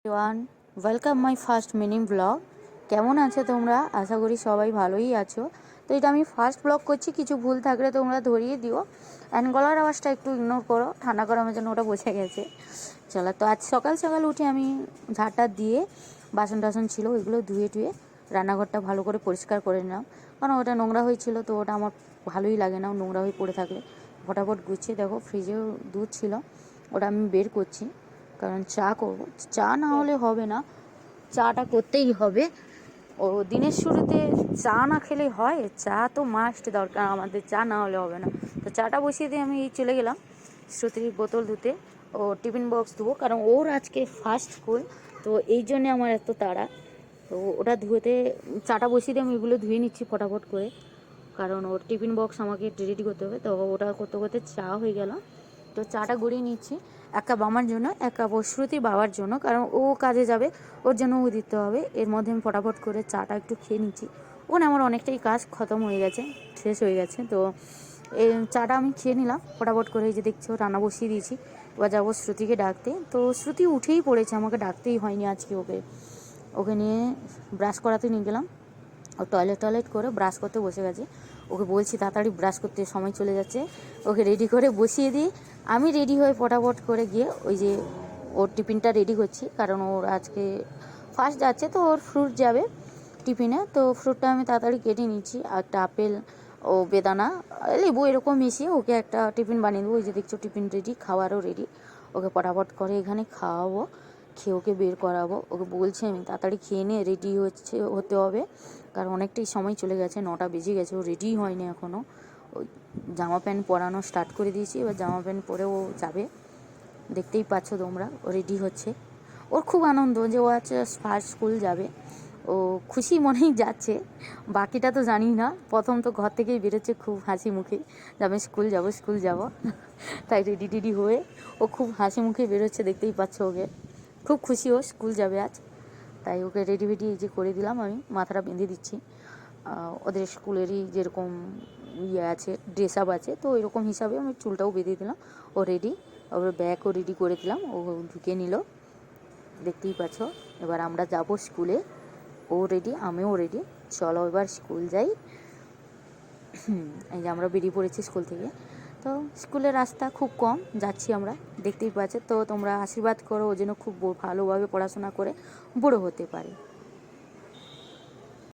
Everyone, welcome my first mini blog. কেমন আছো তোমরা? আশা করি সবাই ভালোই আছো। তো এটা আমি ফার্স্ট ব্লগ করছি, কিছু ভুল থাকলে তোমরা ধরিয়ে দিও। অ্যান্ড গলার আওয়াজটা একটু ইগনোর করো, ঠান্ডা গরমের জন্য ওটা বসে গেছে। চলো, তো আজ সকাল সকাল উঠে আমি ঝাঁটা দিয়ে বাসন টাসন ছিল ওইগুলো ধুয়ে টুয়ে রান্নাঘরটা ভালো করে পরিষ্কার করে নিলাম, কারণ ওটা নোংরা হয়েছিল। তো ওটা আমার ভালোই লাগে না নোংরা হয়ে পড়ে থাকলে। ফটাফট গুছিয়ে দেখো, ফ্রিজেও দুধ ছিল, ওটা আমি বের করছি, কারণ চা করবো। চা না হলে হবে না, চাটা করতেই হবে। ও দিনের শুরুতে চা না খেলে হয়? চা তো মাস্ট দরকার আমাদের, চা না হলে হবে না। তো চাটা বসিয়ে দিয়ে আমি চলে গেলাম শ্রুতির বোতল ধুতে, ও টিফিন বক্স ধুবো, কারণ ওর আজকে ফার্স্ট স্কুল। তো এই জন্যে আমার এত তাড়া। তো ওটা ধুয়েতে চাটা বসিয়ে দিয়ে আমি এগুলো ধুয়ে নিচ্ছি ফটাফট করে, কারণ ওর টিফিন বক্স আমাকে রেডি করতে হবে। তো ওটা করতে করতে চা হয়ে গেল। তো চাটা গড়িয়ে নিচ্ছি, এক কাপ আমার জন্য, এক কাপ শ্রুতি বাবার জন্য, কারণ ও কাজে যাবে, ওর জন্য ও দিতে হবে। এর মধ্যে আমি ফটাফট করে চাটা একটু খেয়ে নিচ্ছি। ওখানে আমার অনেকটাই কাজ খতম হয়ে গেছে, শেষ হয়ে গেছে। তো এই চাটা আমি খেয়ে নিলাম ফটাফট করে। এই যে দেখছো রান্না বসিয়ে দিয়েছি, এবার যাবো শ্রুতিকে ডাকতে। তো শ্রুতি উঠেই পড়েছে, আমাকে ডাকতেই হয়নি আজকে ওকে। ওকে নিয়ে ব্রাশ করাতে নিয়ে গেলাম, ও টয়লেট করে ব্রাশ করতে বসে গেছে। ওকে বলছি তাড়াতাড়ি ব্রাশ করতে, সময় চলে যাচ্ছে। ওকে রেডি করে বসিয়ে দিই, আমি রেডি হয়ে ফটাফট করে গিয়ে ওই যে ওর টিফিনটা রেডি করছি, কারণ ওর আজকে ফার্স্ট যাচ্ছে, তো ওর ফ্রুট যাবে টিফিনে। তো ফ্রুটটা আমি তাড়াতাড়ি কেটে নিচ্ছি, একটা আপেল ও বেদানা লেবু এরকম মিশিয়ে ওকে একটা টিফিন বানিয়ে দেবো। ওই যে দেখছো টিফিন রেডি, খাওয়ারও রেডি। ওকে ফটাফট করে এখানে খাওয়াবো, খেয়ে ওকে বের করাবো। ওকে বলছি আমি তাড়াতাড়ি খেয়ে নিয়ে রেডি হতে হবে, কারণ অনেকটাই সময় চলে গেছে, 9টা বেজে গেছে, ও রেডি হয়নি এখনও। ওই জামা প্যান্ট পরানো স্টার্ট করে দিয়েছি, এবার জামা প্যান্ট পরে ও যাবে। দেখতেই পাচ্ছ তোমরা, ও রেডি হচ্ছে। ওর খুব আনন্দ যে ও আজ ফার্স্ট স্কুল যাবে, ও খুশি মনেই যাচ্ছে। বাকিটা তো জানি না, প্রথম তো ঘর থেকেই বেরোচ্ছে খুব হাসি মুখে যে আমি স্কুল যাব তাই রেডি টেডি হয়ে ও খুব হাসি মুখে বেরোচ্ছে, দেখতেই পাচ্ছ ওকে। খুব খুশি ও স্কুল যাবে আজ, তাই ওকে রেডি ফেডি এই যে করে দিলাম, আমি মাথাটা বেঁধে দিচ্ছি। ওদের স্কুলেরই যেরকম ইয়ে আছে, ড্রেস আপ আছে, তো এরকম হিসাবে আমি চুলটাও বেঁধে দিলাম। ও রেডি, ওর ব্যাগও রেডি করে দিলাম, ও ঢুকে নিল, দেখতেই পাচ্ছ। এবার আমরা যাব স্কুলে, ও রেডি আমিও রেডি, চলো এবার স্কুল যাই। এই যে আমরা বেরিয়ে পড়েছি স্কুল থেকে। তো স্কুলের রাস্তা খুব কম যাচ্ছি আমরা, দেখতেই পাচ্ছ। তো তোমরা আশীর্বাদ করো ও যেন খুব ভালোভাবে পড়াশোনা করে বড় হতে পারে।